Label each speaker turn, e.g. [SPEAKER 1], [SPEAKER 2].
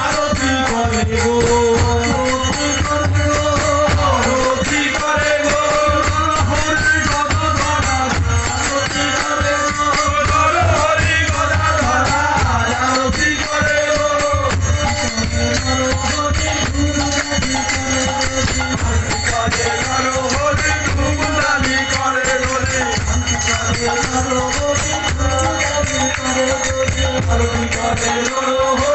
[SPEAKER 1] আরতি করে গো আরতি করে গো হরি গদাধরা আরতি করে গো হরি গদাধরা আরতি করে গো হরি ধুমধানি করে গোরে আরতি করে গো